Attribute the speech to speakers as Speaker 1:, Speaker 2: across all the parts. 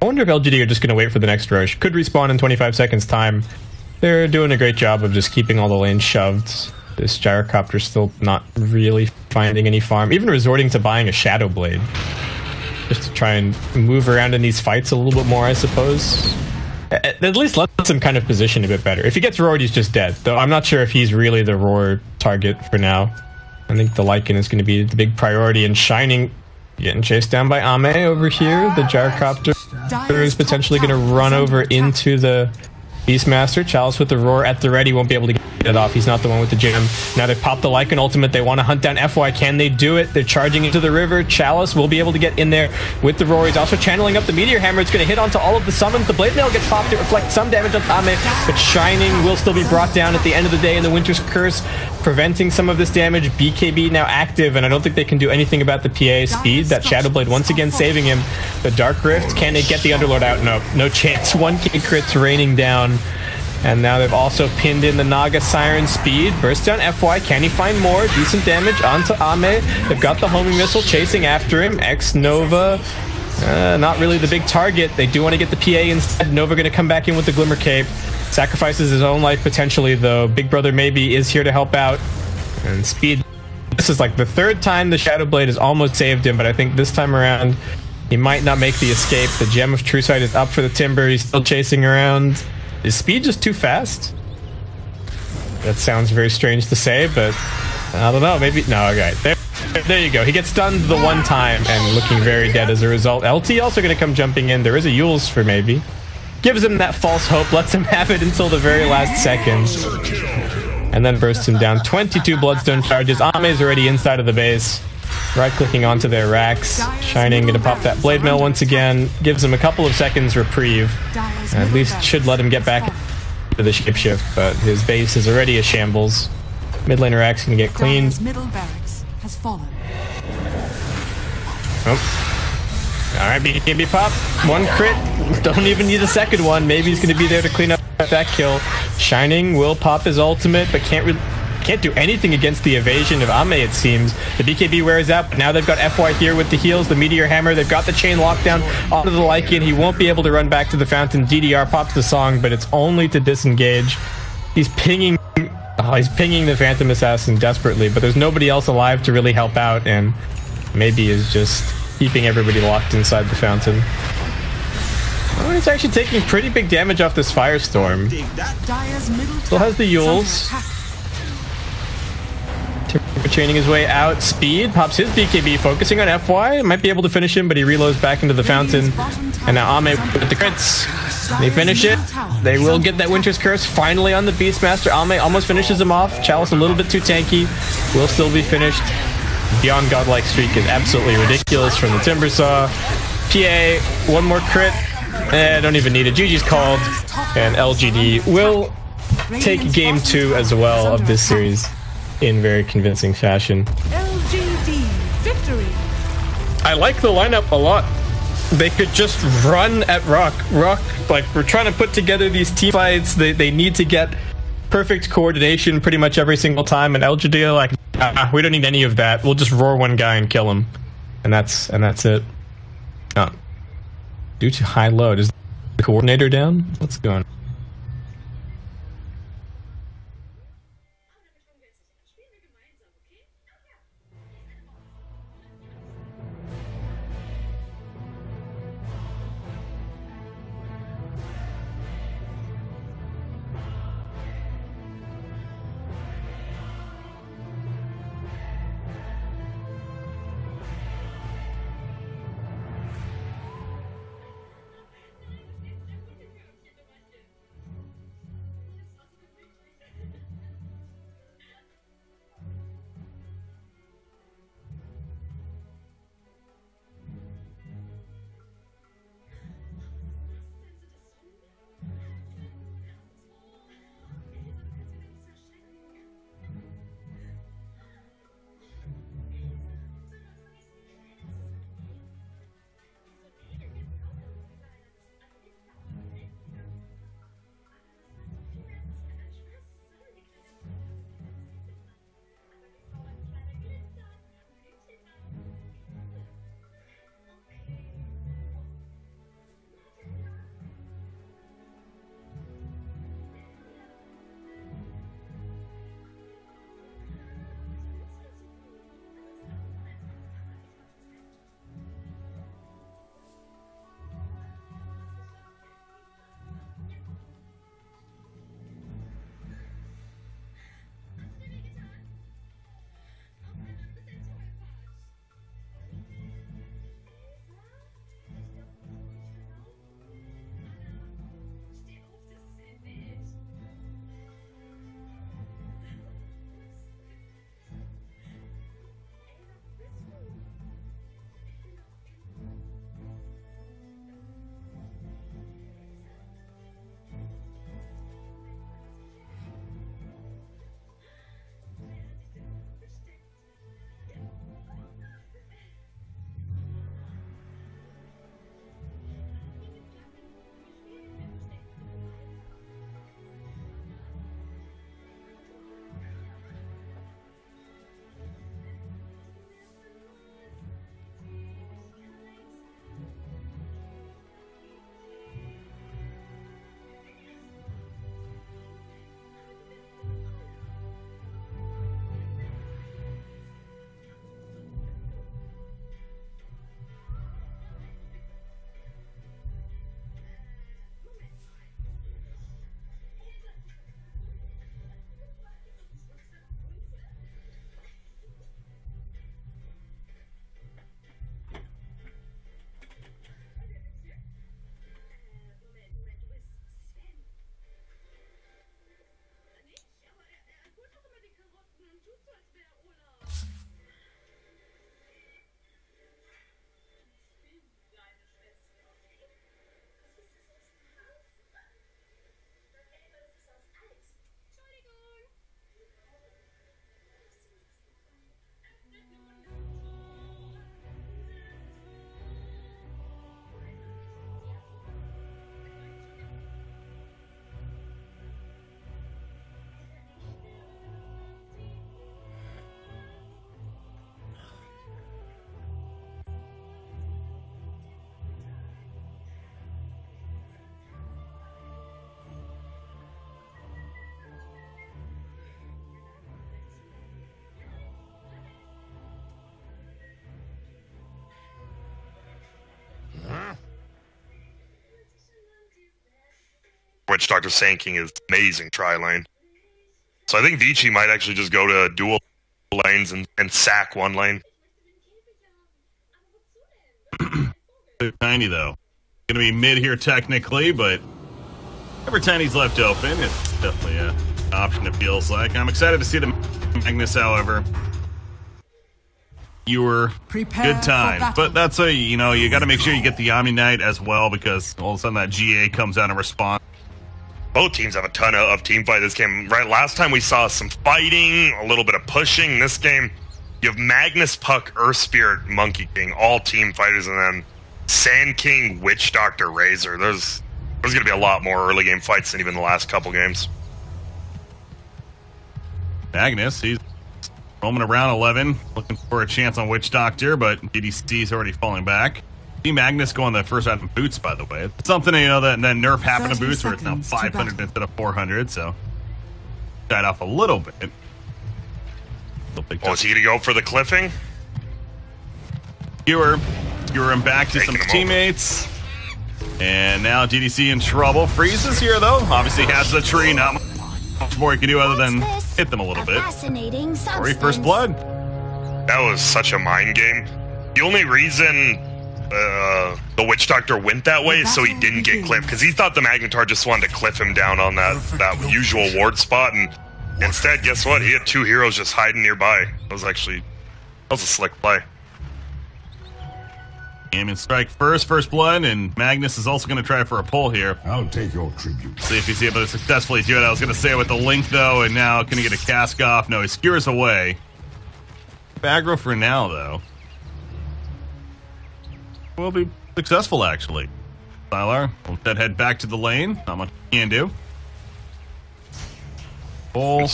Speaker 1: I wonder if LGD are just going to wait for the next rush. Could respawn in 25 seconds time. They're doing a great job of just keeping all the lanes shoved. This gyrocopter's still not really finding any farm. Even resorting to buying a Shadow Blade. Just to try and move around in these fights a little bit more, I suppose. At least lets him kind of position a bit better. If he gets roared, he's just dead. Though I'm not sure if he's really the roar target for now. I think the Lycan is going to be the big priority, and Shining getting chased down by Ame over here. The gyrocopter is potentially going to run over into the Beastmaster. Chalice with the roar at the ready, won't be able to get it off. He's not the one with the gem. Now they pop the Lycan ultimate. They want to hunt down FY. Can they do it? They're charging into the river. Chalice will be able to get in there with the roar. He's also channeling up the Meteor Hammer. It's going to hit onto all of the summons. The Blade Mail gets popped. It reflects some damage on Ame, but Shining will still be brought down at the end of the day in the Winter's Curse, preventing some of this damage. BKB now active, and I don't think they can do anything about the PA speed. That Shadow Blade once again saving him. The Dark Rift, can they get the Underlord out? No, no chance. 1k crits raining down. And now they've also pinned in the Naga Siren speed. Burst down FY. Can he find more? Decent damage onto Ame. They've got the homing missile chasing after him. X Nova. Not really the big target. They do want to get the PA instead. Nova going to come back in with the Glimmer Cape. Sacrifices his own life potentially, though. Big Brother maybe is here to help out. And speed. This is like the third time the Shadow Blade has almost saved him, but I think this time around he might not make the escape. The Gem of True Sight is up for the Timber. He's still chasing around. Is speed just too fast? That sounds very strange to say, but I don't know. Maybe no. Okay, there you go. He gets stunned the one time and looking very dead as a result. LT also going to come jumping in. There is a Yules for maybe. Gives him that false hope. Lets him have it until the very last second, and then bursts him down. 22 Bloodstone charges. Ame's already inside of the base. Right-clicking onto their racks. Shining, gonna pop that Blade Mail once again. Gives him a couple of seconds reprieve. At least should let him get back to the shapeshift, but his base is already a shambles. Mid laner rack's gonna get cleaned. Oh. Alright, BKB pop. One crit. Don't even need a second one. Maybe he's gonna be there to clean up that kill. Shining will pop his ultimate, but can't do anything against the evasion of Ame, it seems. The BKB wears out, but now they've got FY here with the heals, the Meteor Hammer. They've got the chain lockdown onto the Lycan. He won't be able to run back to the fountain. DDR pops the song, but it's only to disengage. He's pinging the Phantom Assassin desperately, but there's nobody else alive to really help out, and maybe is just keeping everybody locked inside the fountain. Oh, he's actually taking pretty big damage off this Firestorm. Still has the Yules. Timber chaining his way out. Speed pops his BKB, focusing on FY. Might be able to finish him, but he reloads back into the fountain. And now Ame with the crits. They finish it. They will get that Winter's Curse finally on the Beastmaster. Ame almost finishes him off. Chalice a little bit too tanky. Will still be finished. Beyond Godlike Streak is absolutely ridiculous from the Timbersaw. PA, one more crit. Don't even need it. GG's called. And LGD will take game 2 as well of this series in very convincing fashion.
Speaker 2: LGD victory.
Speaker 1: I like the lineup a lot. They could just run at Rock. Like, we're trying to put together these team fights. They need to get perfect coordination pretty much every single time, and LGD are like, we don't need any of that. We'll just roar one guy and kill him. And that's it. Due to high load, is the coordinator down? What's going on?
Speaker 3: Witch Doctor Sand King is amazing tri-lane. So I think Vici might actually just go to dual lanes and sack one lane.
Speaker 4: Tiny, though. Gonna be mid here technically, but whenever Tiny's left open, it's definitely an option, it feels like. I'm excited to see the Magnus, however. Good time. But that's a, you know, you got to make sure you get the Omni Knight as well, because all of a sudden that GA comes out in response.
Speaker 3: Both teams have a ton of team fight this game. Right, last time we saw some fighting, a little bit of pushing. This game, you have Magnus, Puck, Earth Spirit, Monkey King, all team fighters, and then Sand King, Witch Doctor, Razor. There's going to be a lot more early game fights than even the last couple games.
Speaker 4: Magnus, he's roaming around 11, looking for a chance on Witch Doctor, but DDC's already falling back. See Magnus go on the first round of boots, by the way. It's something, you know, that nerf happened to boots where it's now 500 instead of 400, so died off a little bit.
Speaker 3: Oh, is he going to go for the cliffing?
Speaker 4: Skewer him back to some teammates. And now DDC in trouble. Freezes here, though. Obviously has the tree, not much more he can do other than hit them a little bit. Sorry, first blood.
Speaker 3: That was such a mind game. The only reason the Witch Doctor went that way is so he didn't get clipped, because he thought the Magnetar just wanted to cliff him down on that usual ward spot, and instead, guess what? He had two heroes just hiding nearby. That was a slick play.
Speaker 4: Aim and strike first blood, and Magnus is also going to try for a pull here.
Speaker 5: I'll take your tribute.
Speaker 4: See if he's able to successfully do it. I was going to say with the link, though, and now going to get a cask off. No, he skewers away. Aggro for now, though. Will be successful, actually. Sylar will instead head back to the lane. Not much he can do. Pull.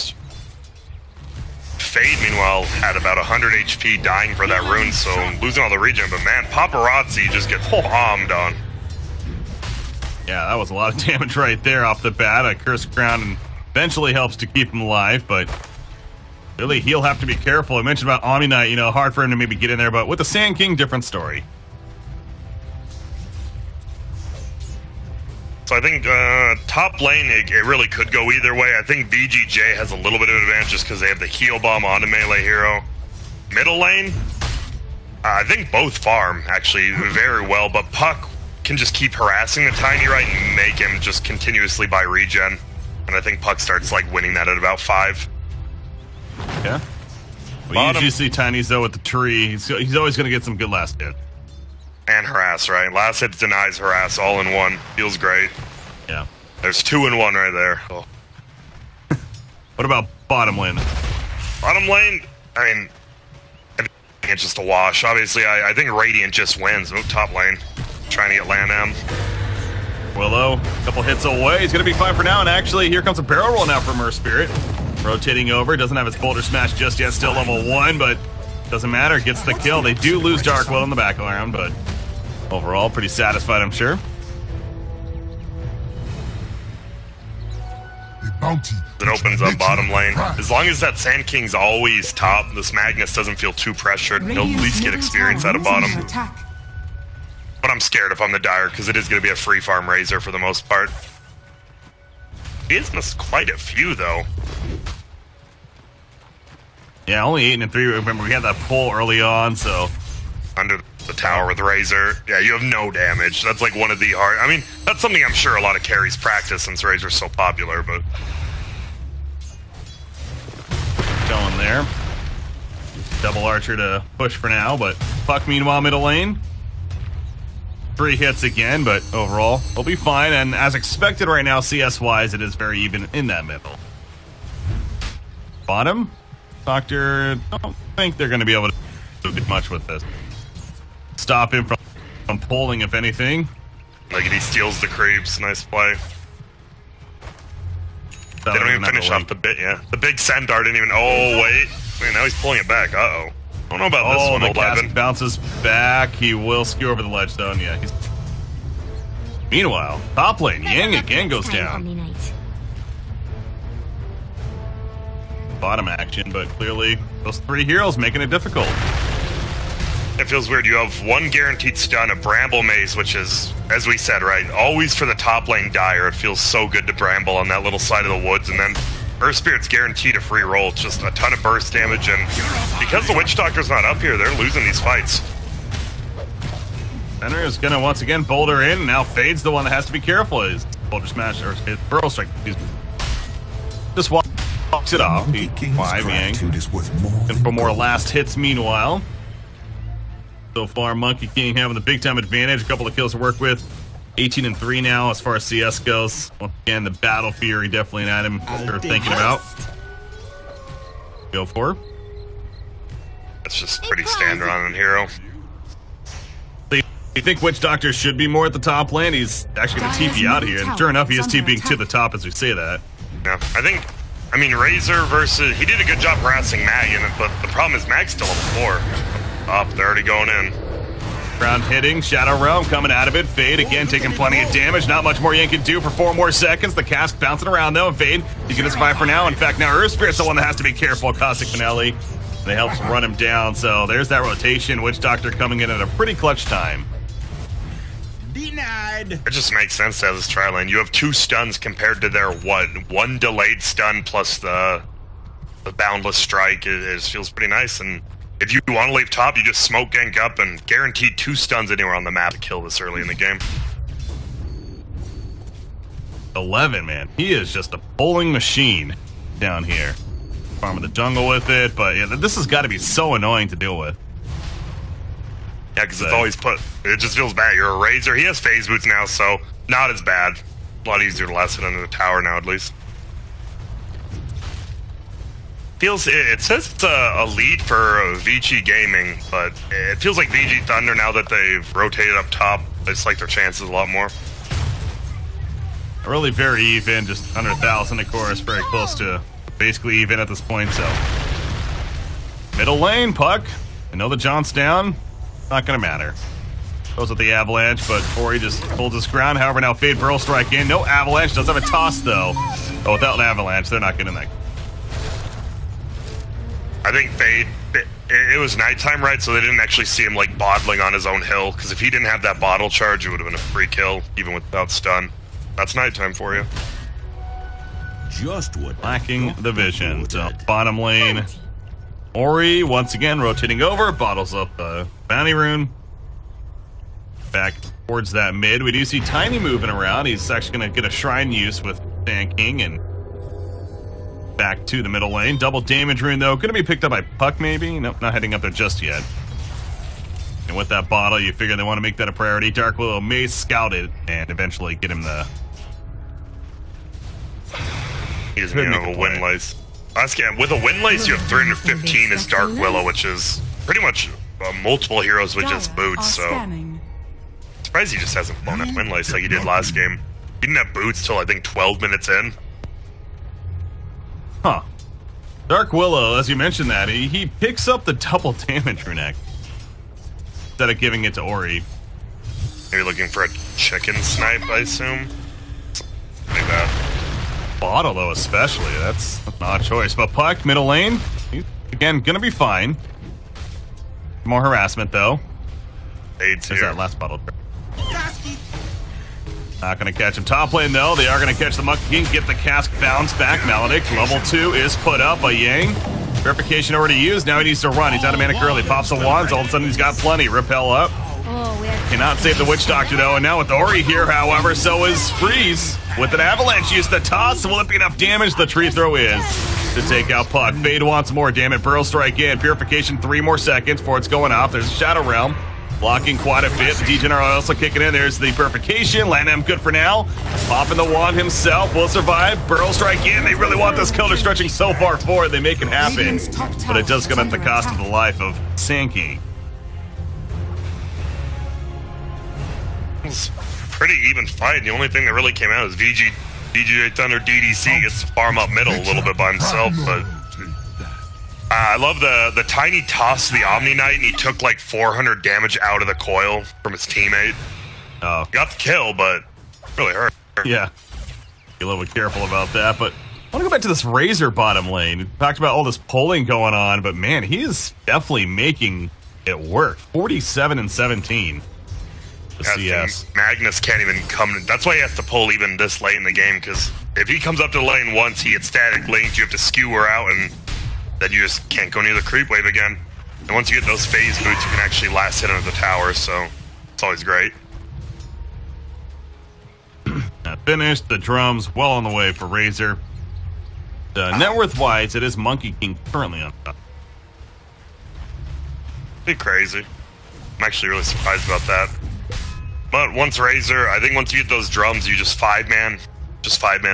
Speaker 3: Fade, meanwhile, had about 100 HP dying for that rune, so losing all the regen. But man, Paparazzi just gets bombed on.
Speaker 4: Yeah, that was a lot of damage right there off the bat. A Curse Crown and eventually helps to keep him alive, but really, he'll have to be careful. I mentioned about Omni Knight, you know, hard for him to maybe get in there, but with the Sand King, different story.
Speaker 3: So I think top lane, it really could go either way. I think VGJ has a little bit of advantage just because they have the heal bomb on a melee hero. Middle lane, I think both farm actually very well, but Puck can just keep harassing the Tiny right and make him just continuously buy regen. And I think Puck starts like winning that at about 5.
Speaker 4: Yeah. We usually see Tiny's though with the tree. He's always going to get some good last hit.
Speaker 3: And harass, right? Last hit denies harass all in one. Feels great.
Speaker 4: Yeah.
Speaker 3: There's 2 in 1 right there. Oh.
Speaker 4: What about bottom lane?
Speaker 3: Bottom lane, I mean, I think it's just a wash. Obviously, I think Radiant just wins. Oh, top lane. Trying to get Lanham.
Speaker 4: Willow, a couple hits away. He's going to be fine for now. And actually, here comes a barrel roll now from Earth Spirit. Rotating over. Doesn't have his Boulder Smash just yet. Still level 1, but doesn't matter. Gets the kill. They do lose Dark Will in the background, but overall, pretty satisfied, I'm sure.
Speaker 3: It opens up bottom lane. As long as that Sand King's always top, this Magnus doesn't feel too pressured. He'll at least get experience out of bottom. But I'm scared if I'm the Dire, because it is going to be a free farm Razor for the most part. He has missed quite a few, though.
Speaker 4: Yeah, only 8 and 3. Remember, we had that pull early on, so
Speaker 3: under the tower with Razor. Yeah, you have no damage. That's like one of the hard... I mean, that's something I'm sure a lot of carries practice since Razor's so popular, but...
Speaker 4: Going there. Double Archer to push for now, but Puck, meanwhile, middle lane. 3 hits again, but overall, we'll be fine. And as expected right now, CS-wise, it is very even in that middle. Bottom? Doctor, I don't think they're going to be able to do much with this. Stop him from pulling, if anything.
Speaker 3: Like, he steals the creeps. Nice play. They don't even finish off the bit, yeah. The big send dart didn't even... Oh, wait. Wait, now he's pulling it back. Uh-oh. I don't know about this one,
Speaker 4: the cast bounces back. He will skew over the ledge, though, and yeah, he's... Meanwhile, top lane, Yang again goes down. Bottom action, but clearly those 3 heroes making it difficult.
Speaker 3: It feels weird. You have one guaranteed stun, a Bramble Maze, which is, as we said, right, always for the top lane Dire. It feels so good to Bramble on that little side of the woods, and then Earth Spirit's guaranteed a free roll. It's just a ton of burst damage, and because the Witch Doctor's not up here, they're losing these fights.
Speaker 4: Center is going to once again boulder in, and now Fade's the one that has to be careful. His Boulder Smash, or his Burrow Strike, excuse me. Just walks it off. Why, and for more last hits meanwhile. So far, Monkey King having the big time advantage. A couple of kills to work with. 18-3 now as far as CS goes. Once again, the Battle Fury definitely an item they're thinking about. Go for.
Speaker 3: That's just pretty standard on a hero.
Speaker 4: You think Witch Doctor should be more at the top lane? He's actually going to TP out here, and sure enough, he is TPing to the top as we say that.
Speaker 3: Yeah, I mean, Razor versus... He did a good job harassing Mag in it, but the problem is Mag's still level 4. Up, they're already going in.
Speaker 4: Ground hitting, Shadow Realm coming out of it. Fade again taking plenty of damage. Not much more Yank can do for 4 more seconds. The cask bouncing around though, and Fade, he's going to survive for now. In fact, now Earth Spirit's the one that has to be careful. Caustic Finale, they helps run him down. So there's that rotation. Witch Doctor coming in at a pretty clutch time.
Speaker 5: Denied.
Speaker 3: It just makes sense to have this tri lane. You have 2 stuns compared to their one delayed stun plus the boundless strike. It feels pretty nice. And if you want to leave top, you just smoke gank up and guaranteed 2 stuns anywhere on the map to kill this early in the game.
Speaker 4: 11, man, he is just a bowling machine down here. Farming the jungle with it, but yeah, this has got to be so annoying to deal with.
Speaker 3: Yeah, because it's always it just feels bad. You're a Razor. He has phase boots now, so not as bad. A lot easier to last it under the tower now, at least. It says it's a lead for Vici Gaming, but it feels like VG Thunder, now that they've rotated up top, they just like their chances a lot more.
Speaker 4: Really very even, just under 1,000 of course, very close to basically even at this point, so. Middle lane, Puck. I know the jaunt's down. Not gonna matter. Goes with the Avalanche, but Ori just holds his ground. However, now Fade Burrow Strike in. No Avalanche, does have a toss though. Oh, without an Avalanche, they're not getting that.
Speaker 3: I think Fade, it was nighttime, right? So they didn't actually see him like bottling on his own hill, because if he didn't have that bottle charge, it would have been a free kill, even without stun. That's nighttime for you.
Speaker 5: Just what
Speaker 4: lacking the vision. So bottom lane, Ori once again rotating over, bottles up the bounty rune. Back towards that mid. We do see Tiny moving around. He's actually going to get a shrine use with Sand King and back to the middle lane. Double damage rune though. Going to be picked up by Puck maybe. Nope, not heading up there just yet. And with that bottle, you figure they want to make that a priority. Dark Willow may scout it and eventually get him the...
Speaker 3: He doesn't even have a Windlace. With a Windlace, you have 315 as Dark Willow, which is pretty much multiple heroes with just boots, so... Surprised he just hasn't blown up Windlace like he did last game. He didn't have boots till, I think, 12 minutes in.
Speaker 4: Huh. Dark Willow, as you mentioned that, he picks up the double damage rune instead of giving it to Ori.
Speaker 3: Maybe looking for a chicken snipe, I assume? Like that.
Speaker 4: Bottle, though, especially. That's not a choice. But Puck, middle lane, he's, again, gonna be fine. More harassment, though.
Speaker 3: There's
Speaker 4: that last bottle. Not gonna catch him. Top lane, though. They are gonna catch the Monkey King, get the cask bounce back. Maledict, level 2 is put up by Yang. Verification already used. Now he needs to run. He's out of mana curly. Pops the wands. All of a sudden, he's got plenty. Repel up. Cannot save the Witch Doctor, though. And now with Ori here, however, so is Freeze. With an Avalanche, use the toss. Will it be enough damage? The tree throw is to take out Puck. Fade wants more. Damn it. Burrow Strike in. Purification, 3 more seconds before it's going off. There's Shadow Realm. Blocking quite a bit. The Degenerate also kicking in. There's the Purification. Landing him good for now. Popping the wand himself. Will survive. Burrow Strike in. They really want this kill. They're stretching so far forward. They make it happen. But it does come at the cost of the life of Sankey.
Speaker 3: It's pretty even fight. The only thing that really came out is DJ Thunder DDC gets to farm up middle a little bit by himself, but I love the tiny toss to the Omni Knight, and he took like 400 damage out of the coil from his teammate.
Speaker 4: Oh,
Speaker 3: got the kill, but really hurt.
Speaker 4: Yeah, be a little bit careful about that. But I want to go back to this Razor bottom lane. We talked about all this polling going on, but man, he is definitely making It worked. 47 and 17. The CS.
Speaker 3: Magnus can't even come. That's why he has to pull even this late in the game, because if he comes up to the lane once, he gets static linked, you have to skewer out, and then you just can't go near the creep wave again. And once you get those phase boots, you can actually last hit under the tower, so it's always great.
Speaker 4: Finished. The drums well on the way for Razor. Net worth-wise, it is Monkey King currently on top.
Speaker 3: Pretty crazy. I'm actually really surprised about that. But once Razor, I think once you get those drums, you just 5-man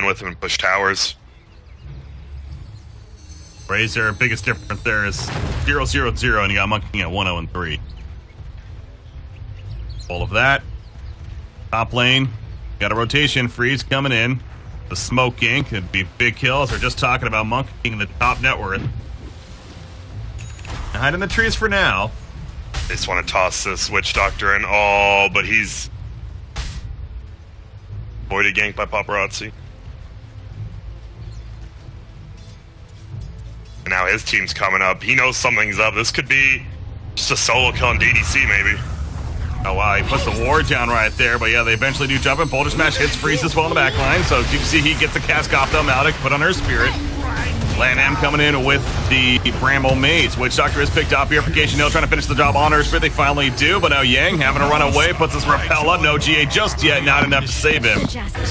Speaker 3: with him and push towers.
Speaker 4: Razor, biggest difference there is 0-0-0, and you got Monkey King at 1-0-3. All of that. Top lane, got a rotation freeze coming in. The Smoke King could be big kills. We're just talking about Monkey King in the top net worth. Hide in the trees for now.
Speaker 3: They just want to toss this Witch Doctor in. Oh, but he's avoided gank by Paparazzi. And now his team's coming up. He knows something's up. This could be just a solo kill on DDC, maybe.
Speaker 4: Oh, wow, he puts the ward down right there, but yeah, they eventually do jump in. Boulder Smash hits Freeze as well in the back line, so you can see he gets the cask off them out, put on her Spirit. Lanham coming in with the Bramble Maze. Witch Doctor is picked up. Purification Hill trying to finish the job on her Spirit. They finally do, but now Yang having to run away, puts his Repel up. No GA just yet, not enough to save him.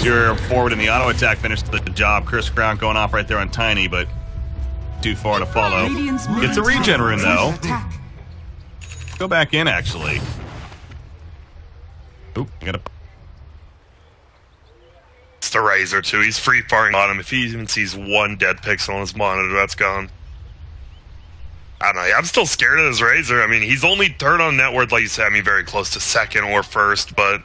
Speaker 4: You're forward in the auto attack, finished the job. Curse Crown going off right there on Tiny, but too far to follow. Gets a regen rune though. Go back in actually. Oop, I gotta.
Speaker 3: It's the Razor too. He's free firing on him. If he even sees one dead pixel on his monitor, that's gone. I don't know. I'm still scared of this Razor. I mean, he's only third on net worth, like you said. I mean, very close to second or first, but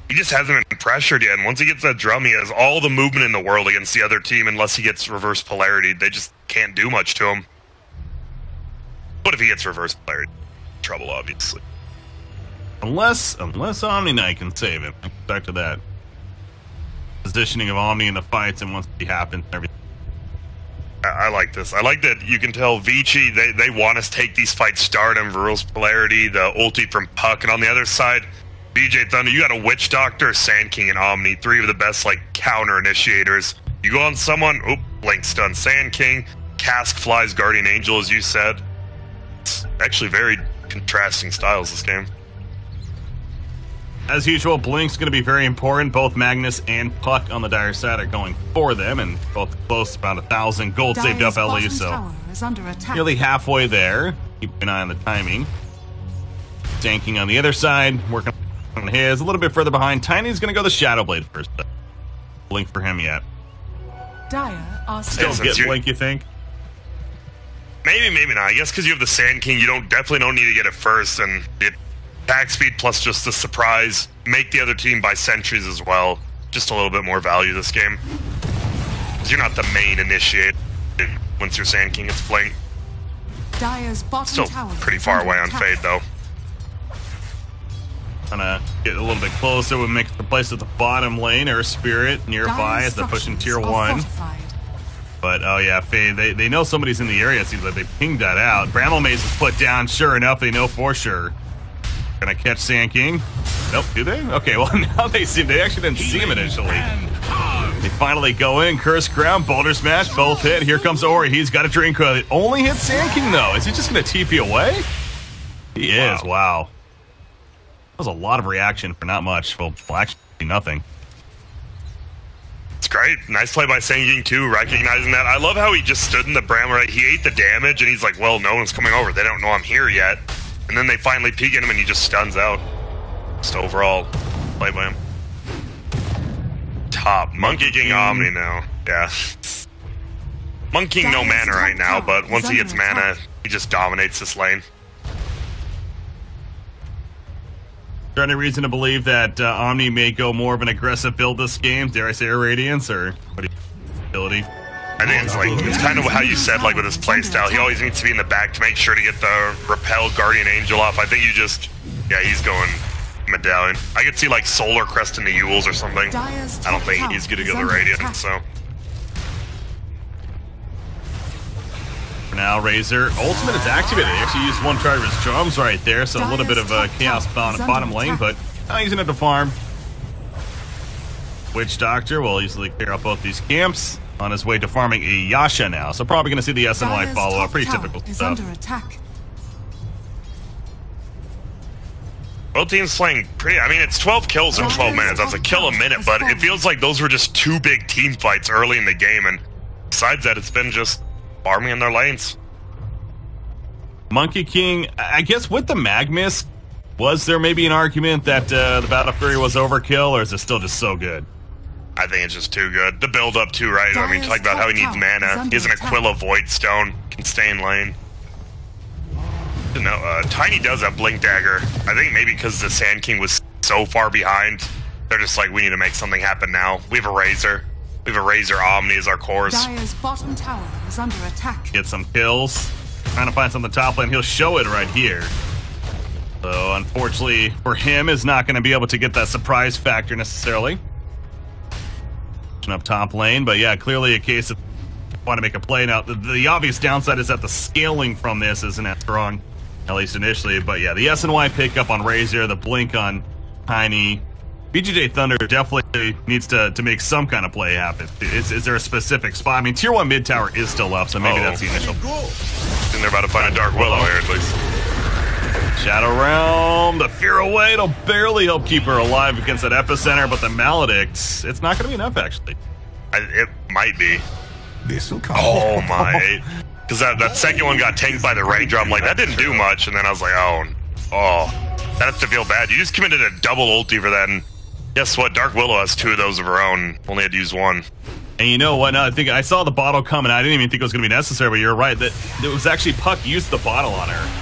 Speaker 3: he just hasn't been pressured yet. And once he gets that drum, he has all the movement in the world against the other team. Unless he gets reverse polarity, they just can't do much to him. But if he gets reverse polarity, trouble, obviously.
Speaker 4: Unless Omni Knight can save him. Back to that. Positioning of Omni in the fights, and once he happens, everything.
Speaker 3: I like this. I like that you can tell Vici, they want us to take these fights, start him, Reverse Polarity, the ulti from Puck, and on the other side, BJ Thunder, you got a Witch Doctor, Sand King, and Omni, three of the best, like, counter initiators. You go on someone, oop, Blink Stun, Sand King, Cask flies, Guardian Angel, as you said. It's actually very contrasting styles, this game.
Speaker 4: As usual, Blink's going to be very important. Both Magnus and Puck on the dire side are going for them, and both close, about 1,000 gold saved up at least, so nearly halfway there. Keep an eye on the timing. Tanking on the other side, working on his, a little bit further behind. Tiny's going to go the Shadow Blade first. Blink for him yet.
Speaker 2: Dire are
Speaker 4: Still get Blink, you think?
Speaker 3: Maybe, maybe not. I guess because you have the Sand King, you definitely don't need to get it first, and it attack speed plus just the surprise, make the other team buy sentries as well. Just a little bit more value this game. Because you're not the main initiator once you're Sand King, it's Blink.
Speaker 2: Dire's bottom
Speaker 3: Still
Speaker 2: tower
Speaker 3: pretty far away on Fade though.
Speaker 4: Gonna get a little bit closer. We make the place at the bottom lane, or Spirit nearby as they're pushing tier 1. But oh yeah, Fade, they know somebody's in the area. It seems like they pinged that out. Bramble Maze is put down, sure enough, they know for sure. Gonna catch Sand King? Nope, do they? Okay, well now they actually didn't see him initially. They finally go in, Curse Crown, Boulder Smash, both hit. Here comes Ori, he's got a drink code. It only hit Sand King though. Is he just gonna TP away? He is, wow. That was a lot of reaction for not much. Well, actually nothing.
Speaker 3: It's great. Nice play by Sand King too, recognizing that. I love how he just stood in the Bramble, right? He ate the damage and he's like, well, no one's coming over. They don't know I'm here yet. And then they finally peek at him and he just stuns out. Just overall, play by him. Top. Monkey King Omni now. Yeah. Monkey King no mana right now, but once he gets mana, he just dominates this lane.
Speaker 4: Is there any reason to believe that Omni may go more of an aggressive build this game? Dare I say Irradiance, or what do you ability?
Speaker 3: I think it's kind of how you said, like with his playstyle. He always needs to be in the back to make sure to get the Repel Guardian Angel off. I think yeah, he's going Medallion. I could see like Solar Crest in the Yules or something. I don't think he's going to go the Radiant, so.
Speaker 4: For now, Razor ultimate is activated. He actually used one charge of his drums right there, so a little bit of chaos on bottom lane, but not using it to farm. Witch Doctor will easily clear up both these camps on his way to farming a Yasha now. So probably going to see the SNY follow up. Pretty typical stuff.
Speaker 3: Both teams playing pretty. I mean, it's 12 kills in 12 minutes. That's a kill a minute, but it feels like those were just two big team fights early in the game. And besides that, it's been just farming in their lanes.
Speaker 4: Monkey King, I guess with the Magnus, was there maybe an argument that the Battle Fury was overkill, or is it still just so good?
Speaker 3: I think it's just too good. The build up too, right? I mean, talk about how he needs mana. He has an Aquila Void Stone, can stay in lane. No, Tiny does have Blink Dagger. I think maybe because the Sand King was so far behind, they're just like, we need to make something happen now. We have a Razor. We have a Razor Omni as our cores.
Speaker 2: Dire's bottom tower is under attack.
Speaker 4: Get some kills. Trying to find something top lane. He'll show it right here. So unfortunately for him, is not going to be able to get that surprise factor necessarily. Up top lane, but yeah, clearly a case of want to make a play. Now, the obvious downside is that the scaling from this isn't as strong, at least initially. But yeah, the SNY pickup on Razor, the blink on Tiny. BGJ Thunder definitely needs to make some kind of play happen. Is there a specific spot? I mean, tier 1 mid tower is still up, so maybe that's the initial.
Speaker 3: And they're about to find a Dark Willow here, at least.
Speaker 4: Shadow Realm, the Fear Away, it'll barely help keep her alive against that Epicenter, but the Maledict, it's not going to be enough, actually.
Speaker 3: It might be.
Speaker 5: This'll come.
Speaker 3: Oh, my. Because that second one got tanked by the Ranger. I'm like, that didn't do much. And then I was like, oh, that has to feel bad. You just committed a double ulti for that. And guess what? Dark Willow has 2 of those of her own. Only had to use 1.
Speaker 4: And you know what? No, I think I saw the bottle coming. I didn't even think it was going to be necessary, but you're right. That it was actually Puck used the bottle on her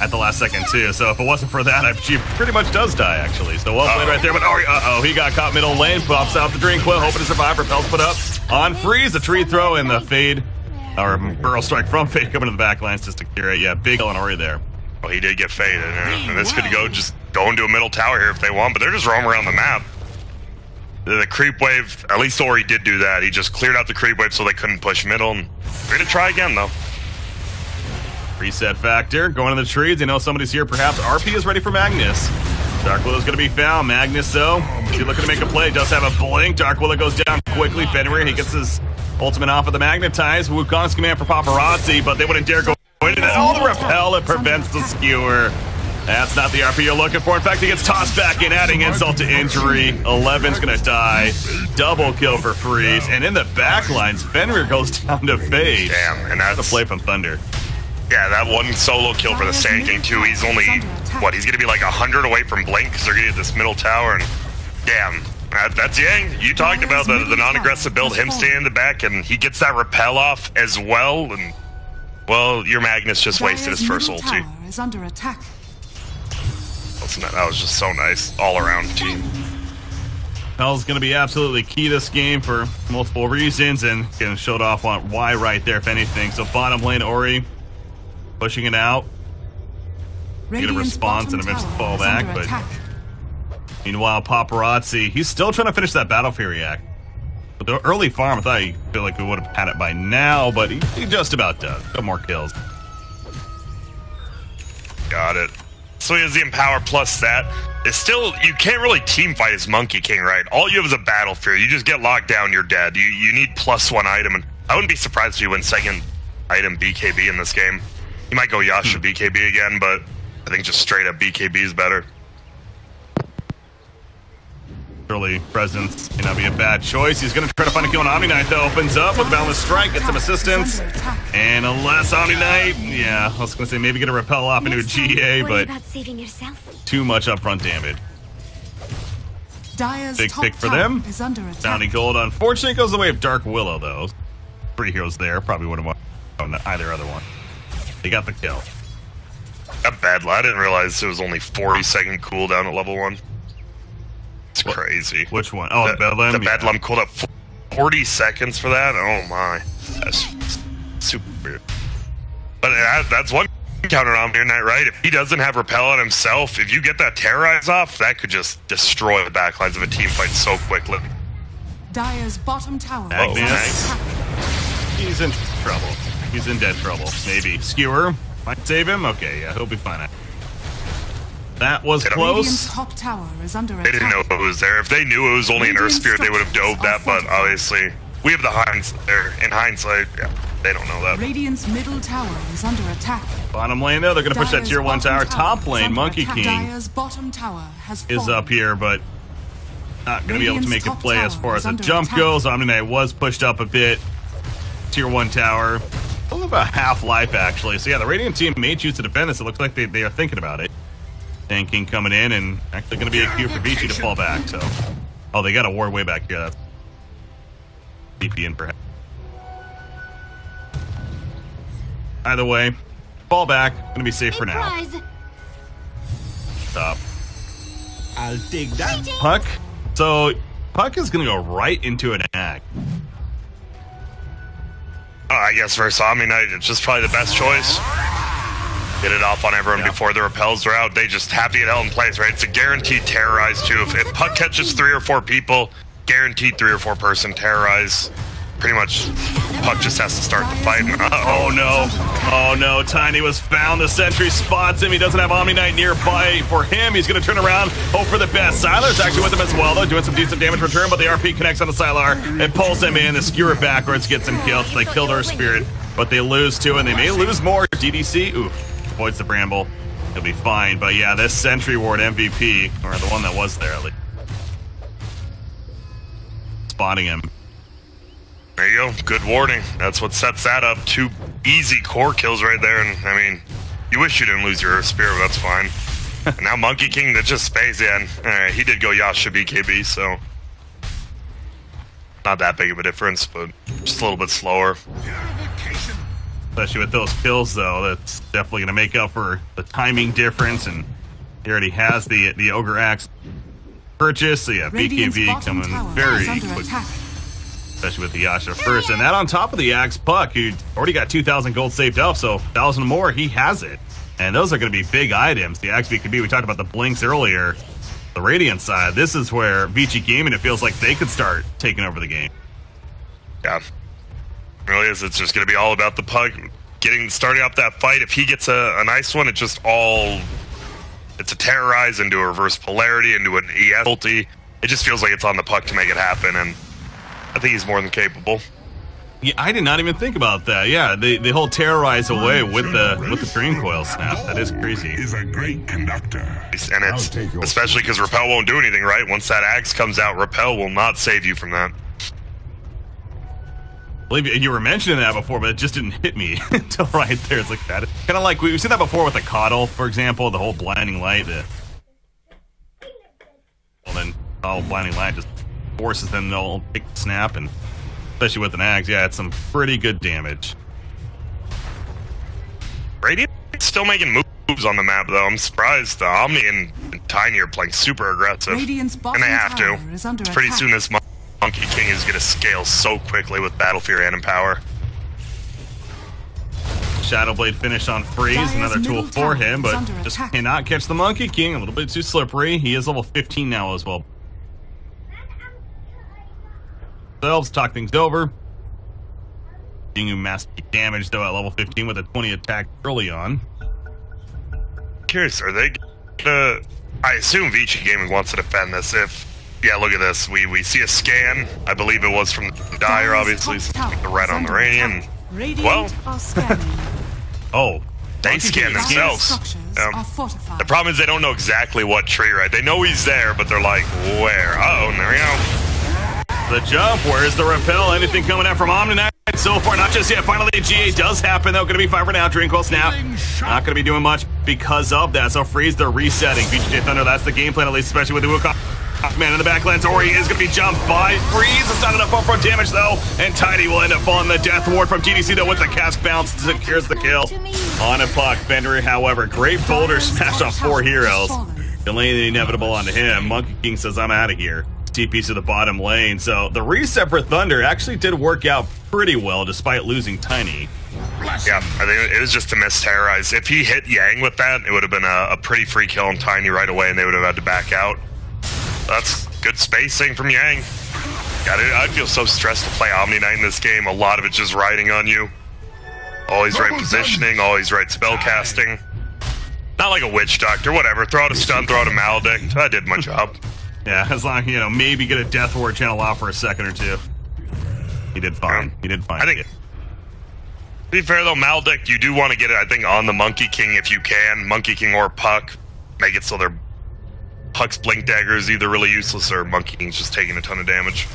Speaker 4: at the last second, too. So if it wasn't for that, she pretty much does die, actually. So well played right there. But he got caught middle lane. Pops out the drink. Quill, hoping to survive. Repels put up on freeze. The tree throw and the fade. Or Burrow strike from fade coming to the back lines just to cure it. Yeah, big Eleanor there.
Speaker 3: Well, he did get faded. And this could just go into a middle tower here if they want. But they're just roaming around the map. The creep wave, at least Ori did do that. He just cleared out the creep wave so they couldn't push middle. And we're going to try again, though.
Speaker 4: Reset factor, going to the trees. They know somebody's here, perhaps. RP is ready for Magnus. Dark Willow's going to be found. Magnus, though, he's looking to make a play. Does have a blink. Dark Willow goes down quickly. Fenrir, he gets his ultimate off of the Magnetize. Wukong's command for Paparazzi, but they wouldn't dare go into that. Oh, the repel, it prevents the skewer. That's not the RP you're looking for. In fact, he gets tossed back in, adding insult to injury. 11's going to die. Double kill for Freeze. And in the back lines, Fenrir goes down to fade.
Speaker 3: Damn, and that's
Speaker 4: a play from Thunder.
Speaker 3: Yeah, that one solo kill for the Sand King, too. He's only, he's going to be like 100 away from Blink because they're going to get this middle tower. And damn, that's Yang. You talked about the non-aggressive build, him staying in the back, and he gets that repel off as well. And, well, your Magnus just wasted his first ulti.
Speaker 2: Is under attack.
Speaker 3: That was just so nice, all-around team.
Speaker 4: Repel's going to be absolutely key this game for multiple reasons, and getting showed off on why right there, if anything. So bottom lane, Ori pushing it out. Get a response and eventually fall back, but meanwhile, Paparazzi, he's still trying to finish that Battle Fury act. With the early farm, I thought he feel like we would have had it by now, but he just about does. Got more kills.
Speaker 3: Got it. So he has the Empower plus that. It's still, you can't really team fight as Monkey King, right? All you have is a Battle Fury. You just get locked down, you're dead. You need +1 item, and I wouldn't be surprised if you win second item BKB in this game. You might go Yasha BKB again, but I think just straight up BKB is better.
Speaker 4: Early presence may not be a bad choice. He's going to try to find a kill on Omni Knight, though. Opens up with a Boundless Strike, gets some assistance. And unless Omni Knight, yeah, I was going to say maybe get a repel off into a GA, but too much upfront damage. Big pick for them. Bounty Gold, unfortunately, goes the way of Dark Willow, though. 3 heroes there. Probably wouldn't want either other one. They got the kill.
Speaker 3: That bad. I didn't realize it was only 40-second cooldown at level 1. It's crazy.
Speaker 4: Which one? Oh, the Bedlam?
Speaker 3: The Bedlam cooled up 40 seconds for that? Oh my. That's super weird. But that's one counter on here tonight, right? If he doesn't have repel on himself, if you get that Terrorize off, that could just destroy the backlines of a team fight so quickly.
Speaker 2: Dire's bottom tower.
Speaker 4: Magnus. He's in trouble. He's in dead trouble. Maybe. Skewer might save him. Okay, yeah, he'll be fine. That was
Speaker 2: Radiant's
Speaker 4: close.
Speaker 2: top tower is under
Speaker 3: They
Speaker 2: attack.
Speaker 3: didn't know it was there. If they knew it was only an Earth Spirit, they would have dove that, but obviously, we have the hindsight there. In hindsight, yeah, they don't know that.
Speaker 2: Radiant's middle tower is under attack.
Speaker 4: Bottom lane, though, they're going to push that
Speaker 2: Dire's
Speaker 4: tier 1
Speaker 2: bottom
Speaker 4: tower. Top
Speaker 2: is
Speaker 4: lane,
Speaker 2: under
Speaker 4: Monkey
Speaker 2: attack.
Speaker 4: King
Speaker 2: Dire's bottom tower has
Speaker 4: is
Speaker 2: fallen.
Speaker 4: up here, but not going to be able to make a
Speaker 2: Radiant's
Speaker 4: play
Speaker 2: top
Speaker 4: as far as
Speaker 2: tower
Speaker 4: the
Speaker 2: is
Speaker 4: jump
Speaker 2: under
Speaker 4: goes. Omni Knight was pushed up a bit. Tier 1 tower. Only about half life, actually. So, yeah, the Radiant team may choose to defend this. It looks like they are thinking about it. Tanking coming in, and actually going to be a cue for Vici to fall back. So, oh, they got a ward way back here. That's DP in perhaps. Either way, fall back. Going to be safe for now. Stop.
Speaker 5: I'll take that.
Speaker 4: Puck. So, Puck is going to go right into an ag.
Speaker 3: I guess versus Omni Knight, it's just probably the best choice. Get it off on everyone before the repels are out. They just have to get held in place, right? It's a guaranteed terrorize, too. If Puck catches 3 or 4 people, guaranteed 3 or 4 person terrorize. Pretty much, Puck just has to start the fight.
Speaker 4: Oh no. Oh no. Tiny was found. The sentry spots him. He doesn't have Omni Knight nearby. For him, he's going to turn around, hope for the best. Sylar's actually with him as well, though, doing some decent damage return, but the RP connects on the Sylar and pulls him in. The skewer backwards gets him killed. So they killed our spirit, but they lose 2, and they may lose more. DDC, ooh, avoids the bramble. He'll be fine. But yeah, this sentry ward MVP, or the one that was there at least, spotting him.
Speaker 3: There you go. Good warding. That's what sets that up. 2 easy core kills right there. And, I mean, you wish you didn't lose your Earth Spirit, but that's fine. And now Monkey King, that just spays in. Alright, he did go Yasha BKB, so... not that big of a difference, but just a little bit slower.
Speaker 4: Especially with those kills, though, that's definitely going to make up for the timing difference. And he already has the Ogre Axe purchase. So, yeah,
Speaker 2: Radiant's
Speaker 4: BKB
Speaker 2: bottom
Speaker 4: coming
Speaker 2: tower
Speaker 4: very
Speaker 2: is under
Speaker 4: quick.
Speaker 2: attack.
Speaker 4: Especially with the Yasha first. And that on top of the Axe Puck, who already got 2,000 gold saved up, so 1,000 more, he has it. And those are going to be big items. The Axe BKB, we talked about the Blinks earlier. The Radiant side, this is where Vici Gaming, it feels like they could start taking over the game.
Speaker 3: Yeah. It really is. It's just going to be all about the Puck starting up that fight. If he gets a nice one, it's just all... it's a terrorize into a reverse polarity, into an ES ulti. It just feels like it's on the Puck to make it happen, and I think he's more than capable.
Speaker 4: Yeah, I did not even think about that. Yeah, the whole terrorize away with the Dream Coil snap. That is crazy.
Speaker 5: Is a great conductor.
Speaker 3: And it's especially because Repel won't do anything, right? Once that axe comes out, Repel will not save you from that.
Speaker 4: I believe you were mentioning that before, but it just didn't hit me until right there. It's like that. Kind of like we've seen that before with the Coddle, for example, the whole blinding light. Well, then all blinding light just forces them to take the snap, and especially with an axe, yeah, it's some pretty good damage.
Speaker 3: Radiant still making moves on the map, though. I'm surprised. Omni and Tiny are playing super aggressive,
Speaker 2: Radiant's
Speaker 3: and
Speaker 2: bottom
Speaker 3: they have to.
Speaker 2: tower is under
Speaker 3: Pretty
Speaker 2: attack.
Speaker 3: soon this Monkey King is going to scale so quickly with Battle Fear and Empower.
Speaker 4: Shadowblade finish on Freeze,
Speaker 2: Dire's
Speaker 4: another tool
Speaker 2: middle
Speaker 4: for
Speaker 2: tower
Speaker 4: him,
Speaker 2: is
Speaker 4: but
Speaker 2: under
Speaker 4: just
Speaker 2: attack.
Speaker 4: cannot catch the Monkey King. A little bit too slippery. He is level 15 now as well. Themselves talk things over. Jingu massive damage though at level 15 with a 20 attack early on.
Speaker 3: Curious, are they gonna... I assume Vici Gaming wants to defend this. Yeah, look at this. We see a scan. I believe it was from the Dire, obviously. The red on the Radiant. Well,
Speaker 4: Oh,
Speaker 3: they scan themselves. The problem is they don't know exactly what tree, right? They know he's there, but they're like, where? Uh-oh, there we go.
Speaker 4: the jump. Where's the repel? Anything coming out from Omni Knight? So far, not just yet. Finally, the GA does happen, though. Going to be fine for now. Dreamcoil snap. Not going to be doing much because of that. So Freeze, they're resetting. BGJ Thunder, that's the game plan, at least, especially with the Wukong. Man in the backlands, Ori is going to be jumped by Freeze. It's not enough upfront damage, though. And Tiny will end up falling the death ward from TDC, though, with the cask bounce. Secures the kill on a puck. Bender, however, great boulder smash on 4 heroes. Delaying the inevitable onto him. Monkey King says, I'm out of here. TP to the bottom lane. So the reset for Thunder actually did work out pretty well, despite losing Tiny.
Speaker 3: Yeah, I think it was just a miss terrorize. If he hit Yang with that, it would have been a pretty free kill on Tiny right away, and they would have had to back out. That's good spacing from Yang. God, I feel so stressed to play Omni Knight in this game. A lot of it's just riding on you. Always right positioning, always right spell casting. Not like a witch doctor, whatever. Throw out a stun, throw out a maledict. I did my job.
Speaker 4: Yeah, as long as, maybe get a death ward channel out for a second or two. He did fine. He did fine.
Speaker 3: I think, to be fair though, maledict, you do want to get it, I think, on the Monkey King if you can. Monkey King or Puck. Make it so their Puck's blink dagger is either really useless or Monkey King's just taking a ton of damage.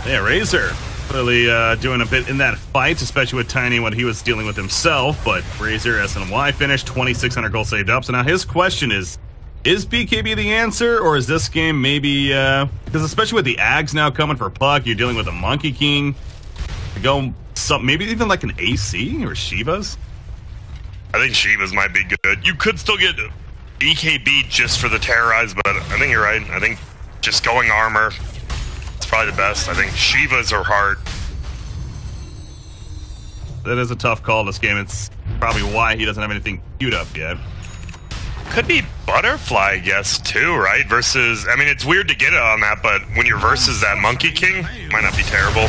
Speaker 4: Yeah, Razor clearly doing a bit in that fight, especially with Tiny, what he was dealing with himself. But Razor SNY finished, 2,600 gold saved up. So now his question is BKB the answer, or is this game maybe because especially with the Ags now coming for Puck, you're dealing with a Monkey King. Go maybe even like an AC or Shivas.
Speaker 3: I think Shivas might be good. You could still get BKB just for the Terrorize, but I think you're right. I think just going armor, it's probably the best. I think Shivas are hard.
Speaker 4: That is a tough call this game. It's probably why he doesn't have anything queued up yet.
Speaker 3: Could be Butterfly, I guess, too, right? Versus, I mean, it's weird to get it on that, but when you're versus that Monkey King, might not be terrible.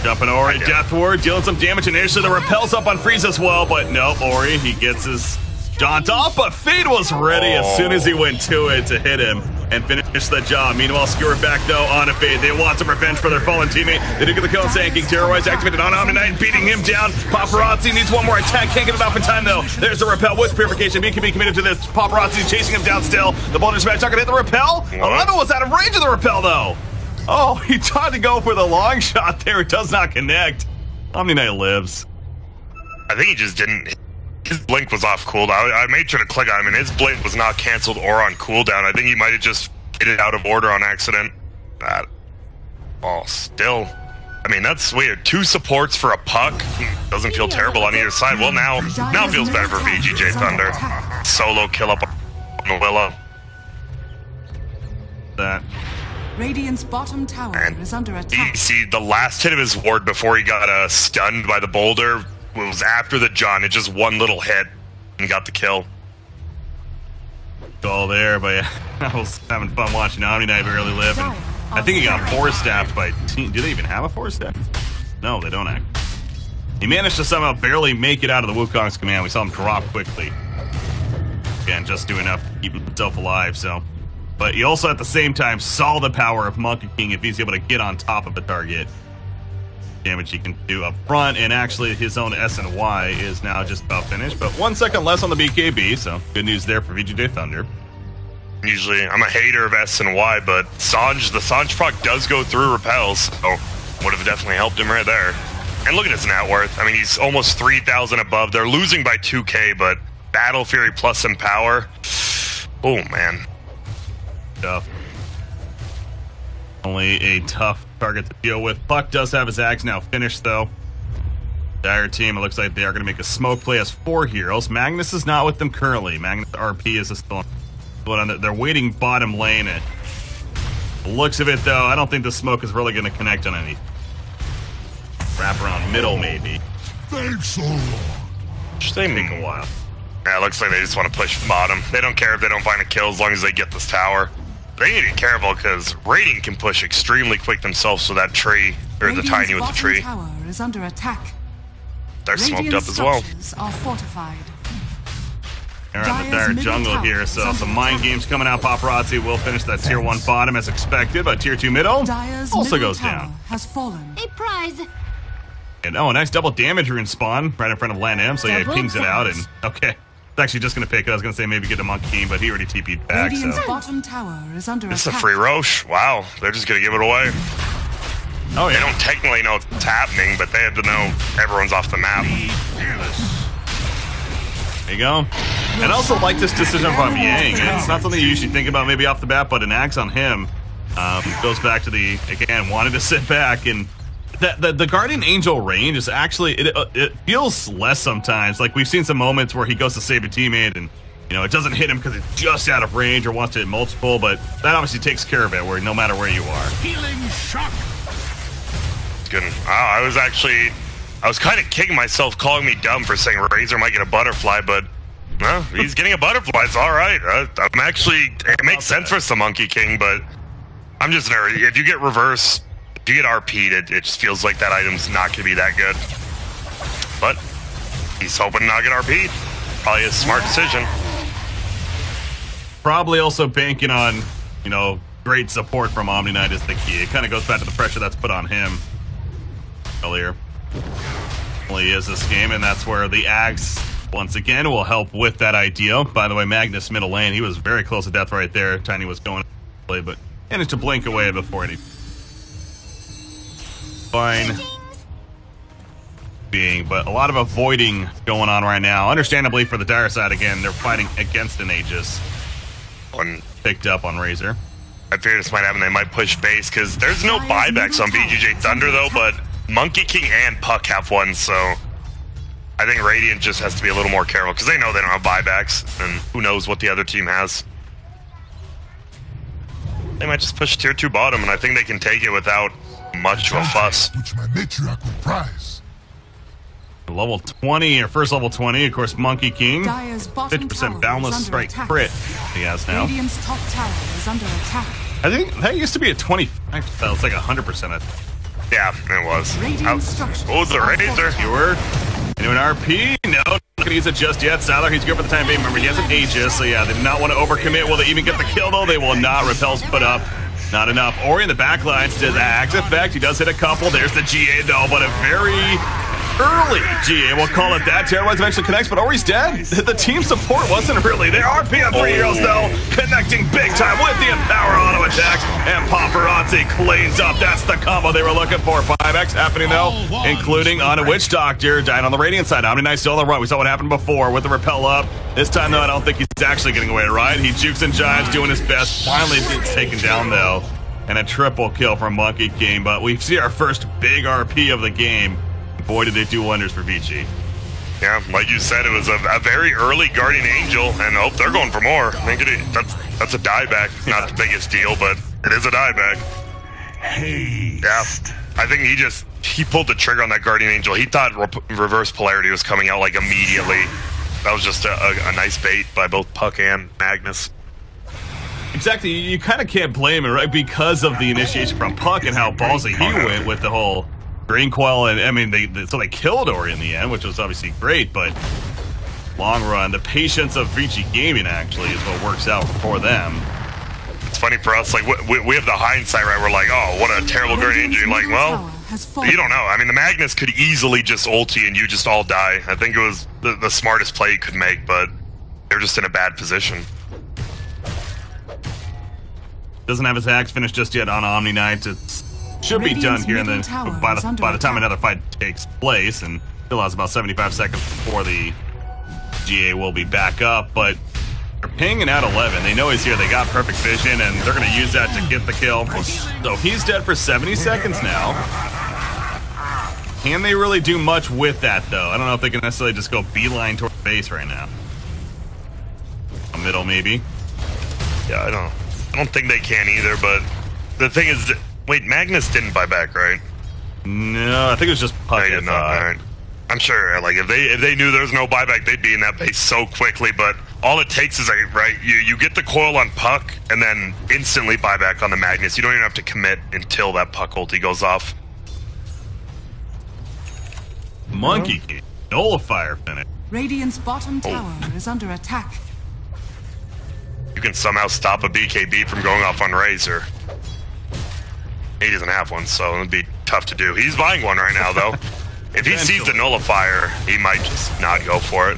Speaker 4: Jumping Ori, Death Ward, dealing some damage initially. The repel's up on Freeze as well, but no, Ori, he gets his jaunt off, but Fade was ready as soon as he went to it to hit him and finish the job. Meanwhile, Skewer back though on a Fade. They want some revenge for their fallen teammate. They do get the kill on Sand King. Terrorize activated on Omni-Knight, beating him down. Paparazzi needs one more attack, can't get it off in time though. There's the repel with Purification. BKB committed to this. Paparazzi chasing him down still. The Boulder Smash not gonna hit the repel. 11 was out of range of the repel though. Oh, he tried to go for the long shot there. It does not connect. Omni-Knight lives.
Speaker 3: I think he just didn't. His blink was off cooldown. I made sure to click on him, and his blink was not canceled or on cooldown. I think he might have just hit it out of order on accident. Still. I mean, that's weird. 2 supports for a Puck. Doesn't feel terrible on either side. Well, now it feels better for VGJ Thunder. Solo kill up on the Willow.
Speaker 4: That.
Speaker 2: Radiant's bottom tower is under attack.
Speaker 3: You see, the last hit of his ward before he got stunned by the boulder was after the John. It just one little hit and got the kill.
Speaker 4: All there, but yeah, I was having fun watching Omni-Knight barely live. And I think he got 4-staffed by team. Do they even have a 4-staff? No, they don't act. He managed to somehow barely make it out of the Wukong's command. We saw him drop quickly. Again, just do enough to keep himself alive, so. But he also, at the same time, saw the power of Monkey King if he's able to get on top of the target. Damage he can do up front, and actually his own SNY is now just about finished. But 1 second less on the BKB, so good news there for VGJ Thunder.
Speaker 3: Usually, I'm a hater of SNY, but the Sanj proc does go through repels, so would have definitely helped him right there. And look at his net worth. I mean, he's almost 3,000 above. They're losing by 2K, but Battle Fury plus some power. Oh, man.
Speaker 4: Tough. Only a tough target to deal with. Puck does have his Ags now finished, though. Dire team, it looks like they are going to make a smoke play as 4 heroes. Magnus is not with them currently. Magnus RP is still on. They're waiting bottom lane. It looks of it, though, I don't think the smoke is really going to connect on any. Wrap around middle, maybe.
Speaker 5: Thanks so long.
Speaker 3: Interesting.
Speaker 4: Take a while.
Speaker 3: Yeah, it looks like they just want to push bottom. They don't care if they don't find a kill as long as they get this tower. They need to be careful because Radiant can push extremely quick themselves, so that tree, or the Tiny with the tree.
Speaker 2: Tower is under attack.
Speaker 3: They're smoked up as well.
Speaker 2: Are fortified.
Speaker 4: They're on the Dire jungle here, so some mind games coming out. Paparazzi will finish that tier 1 bottom as expected, but tier 2 middle also goes down.
Speaker 2: Has fallen.
Speaker 6: A prize.
Speaker 4: And a nice double damage rune spawn right in front of Land M, so yeah, he pings it out, and okay. It's actually just going to pick it. I was going to say maybe get the Monkey King, but he already TP'd back,
Speaker 2: Radiant's
Speaker 4: so.
Speaker 2: bottom tower is under
Speaker 3: This is a
Speaker 2: attack.
Speaker 3: free Roche. Wow, they're just going to give it away.
Speaker 4: Oh,
Speaker 3: They
Speaker 4: yeah.
Speaker 3: don't technically know it's happening, but they have to know everyone's off the map.
Speaker 4: There you go. And I also like this decision from Yang. It's not something you usually think about maybe off the bat, but an axe on him goes back to the, again, wanted to sit back. And the Guardian Angel range is actually, it feels less sometimes. Like we've seen some moments where he goes to save a teammate and, it doesn't hit him because it's just out of range or wants to hit multiple, but that obviously takes care of it where no matter where you are.
Speaker 5: Healing shock.
Speaker 3: It's good. I was kind of kicking myself calling me dumb for saying Razor might get a butterfly, but no, he's getting a butterfly. It's all right. I'm actually, it makes sense for some Monkey King, but I'm just nervous. If you get reverse, if you get RP'd, it just feels like that item's not going to be that good. but he's hoping to not get RP. Probably a smart decision.
Speaker 4: Probably also banking on, you know, great support from Omni Knight is the key. It kind of goes back to the pressure that's put on him earlier. Well, he is this game, and that's where the Axe, once again, will help with that idea. By the way, Magnus middle lane, he was very close to death right there. Tiny was going to play, but managed to blink away before any... Fine. But a lot of avoiding going on right now. Understandably, for the dire side, again, they're fighting against an Aegis.
Speaker 3: One
Speaker 4: Picked up on Razor.
Speaker 3: I fear this might happen. They might push base because there's no buybacks on BGJ Thunder though, but Monkey King and Puck have one, so I think Radiant just has to be a little more careful because they know they don't have buybacks, and who knows what the other team has. They might just push tier 2 bottom, and I think they can take it without much of a fuss.
Speaker 5: Which my matriarch will prize.
Speaker 4: Level 20, or first level 20, of course, Monkey King.
Speaker 2: Dire's bottom
Speaker 4: 50%
Speaker 2: tower
Speaker 4: boundless
Speaker 2: is under
Speaker 4: strike
Speaker 2: attack.
Speaker 4: crit he has now.
Speaker 2: Radiant's top tower is under attack.
Speaker 4: I think that used to be a 25. That was like 100%.
Speaker 3: Yeah, it was.
Speaker 2: Radiant structures
Speaker 3: Oh, the
Speaker 2: are
Speaker 3: Razor.
Speaker 2: fortified.
Speaker 4: Viewer. Anyone RP? No, not gonna use it just yet. Sylar, he's good for the time being. Remember, he has an Aegis, so yeah, they do not want to overcommit. Will they even get the kill, though? They will not. Repel's put up. Not enough. Ori in the backlines does the Axe effect. He does hit a couple. There's the GA, though, but a very early GA, we'll call it that. Terrorize eventually connects, but Ori's dead. The team support wasn't really. They are PM3 heroes, though, connecting big time with the Empower auto attacks, and Paparazzi cleans up. That's the combo they were looking for. 5x happening, though, including on a Witch Doctor, dying on the Radiant side. Omni Knight still on the run. We saw what happened before with the Repel up. This time, though, I don't think he's actually getting away right. He jukes and jives, doing his best. Finally gets taken down, though, and a triple kill from Monkey King, but we see our first big RP of the game. Boy, did they do wonders for Vici.
Speaker 3: Yeah, like you said, it was a very early Guardian Angel, and oh, they're going for more. I think that's a dieback. Not the biggest deal, but it is a dieback. Yeah, I think he pulled the trigger on that Guardian Angel. He thought reverse polarity was coming out like immediately. That was just a nice bait by both Puck and Magnus.
Speaker 4: Exactly, you kind of can't blame him, right? Because of the initiation from Puck and how ballsy he went with the whole Green Coil, and I mean, they killed Ori in the end, which was obviously great, but long run, the patience of Vici Gaming actually is what works out for them.
Speaker 3: It's funny for us, like, we have the hindsight, right? We're like, oh, what a terrible Guardian Angel. You're like, well, you don't know. I mean, the Magnus could easily just ulti and you just all die. I think it was the smartest play you could make, but they're just in a bad position.
Speaker 4: Doesn't have his axe finished just yet on Omni Knight. It should be done here, and then by the time another fight takes place, and still has about 75 seconds before the GA will be back up, but they're pinging at 11. They know he's here. They got perfect vision, and they're going to use that to get the kill. So he's dead for 70 seconds now. Can they really do much with that, though? I don't know if they can necessarily just go beeline toward base right now. A middle, maybe.
Speaker 3: Yeah, I don't think they can either, but the thing is, wait, Magnus didn't buy back, right?
Speaker 4: No, I think it was just Puck.
Speaker 3: They did not, right. I'm sure, like, if they knew there was no buyback, they'd be in that base so quickly, but all it takes is, right, you get the coil on Puck, and then instantly buyback on the Magnus. You don't even have to commit until that Puck ulti goes off.
Speaker 4: Monkey King, nullifier finish.
Speaker 2: Radiant's bottom tower is under attack.
Speaker 3: You can somehow stop a BKB from going off on Razor. He doesn't have one, so it'd be tough to do. He's buying one right now, though. If he sees the nullifier, he might just not go for it.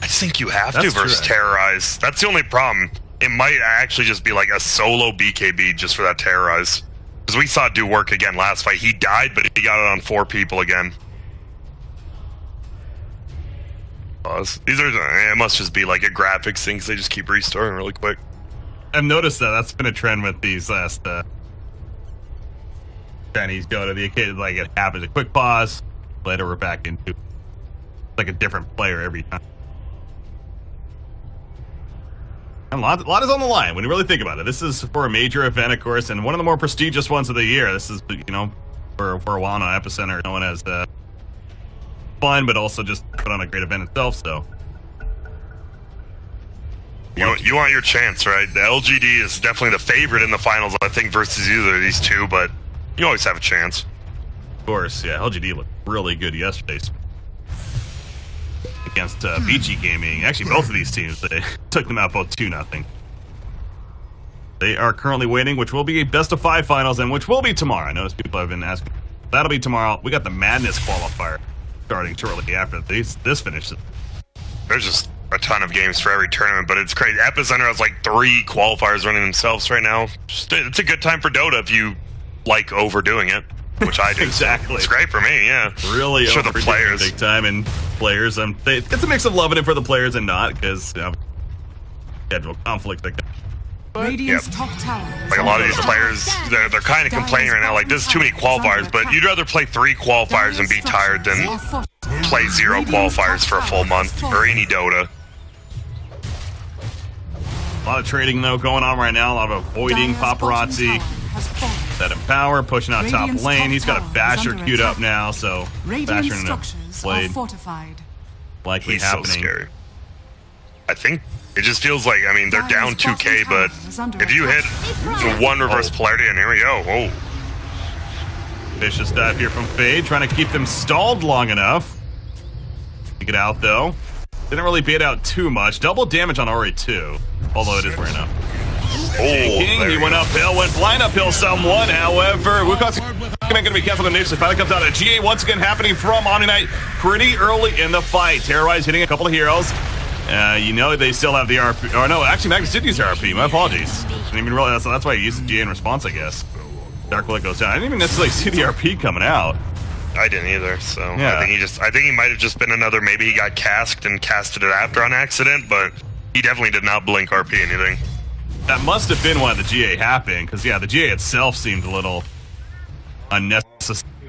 Speaker 3: I think you have to versus Terrorize. That's the only problem. It might actually just be like a solo BKB just for that Terrorize. Because we saw it do work again last fight. He died, but he got it on 4 people again. These are, it must just be like a graphics thing because they just keep restoring really quick.
Speaker 4: I've noticed that. That's been a trend with these last Chinese go to the occasion. Like, it happens, a quick pause, later we're back into like a different player every time. And a lot is on the line when you really think about it. This is for a major event, of course, and one of the more prestigious ones of the year. This is, you know, for a while now, Epicenter known as fun, but also just put on a great event itself. So
Speaker 3: you want your chance, right? The LGD is definitely the favorite in the finals, I think, versus either of these two, but you always have a chance.
Speaker 4: Of course, yeah. LGD looked really good yesterday. against BG Gaming. Actually, both of these teams, they took them out both 2-0. They are currently waiting, which will be a best-of-5 finals, and which will be tomorrow. I notice people have been asking. That'll be tomorrow. We got the Madness qualifier starting shortly after this finishes.
Speaker 3: There's just a ton of games for every tournament, but it's crazy. Epicenter has like 3 qualifiers running themselves right now. It's a good time for Dota if you like overdoing it, which I do.
Speaker 4: Exactly.
Speaker 3: It's great for me, yeah.
Speaker 4: Really
Speaker 3: for the players.
Speaker 4: Big time, and players. It's a mix of loving it for the players and not, because schedule conflict like that.
Speaker 2: Radiant's top tower.
Speaker 3: Like a lot of these players, they're kind of complaining right now, like, there's too many qualifiers, but you'd rather play 3 qualifiers and be tired than play 0 qualifiers for a full month, or any Dota.
Speaker 4: A lot of trading, though, going on right now. A lot of avoiding paparazzi. Set of power, pushing out top lane. He's got a Basher queued up now, so Basher in a blade likely
Speaker 3: He's
Speaker 4: happening.
Speaker 3: so scary. I think it just feels like, I mean, they're down 2k, but if you hit 1 reverse polarity, and here we go. Whoa.
Speaker 4: Vicious dive here from Fade, trying to keep them stalled long enough. Take it out, though. Didn't really bait out too much. Double damage on Ori, too. Although it is wearing up. King, he went uphill, went blind uphill somewhat. However, Wukong's going to be careful. The news finally comes out. A GA once again happening from Omni Knight pretty early in the fight. Terrorize hitting a couple of heroes. You know they still have the RP. Or no, actually Magnus did use RP. My apologies. Didn't even realize that's why he used the GA in response, I guess. Dark Bullet goes down. I didn't even necessarily see the RP coming out.
Speaker 3: I didn't either, so
Speaker 4: yeah.
Speaker 3: I think he might have just been another, maybe he got casked and casted it after on accident, but he definitely did not blink RP anything.
Speaker 4: That must have been why the GA happened, because yeah, the GA itself seemed a little unnecessary.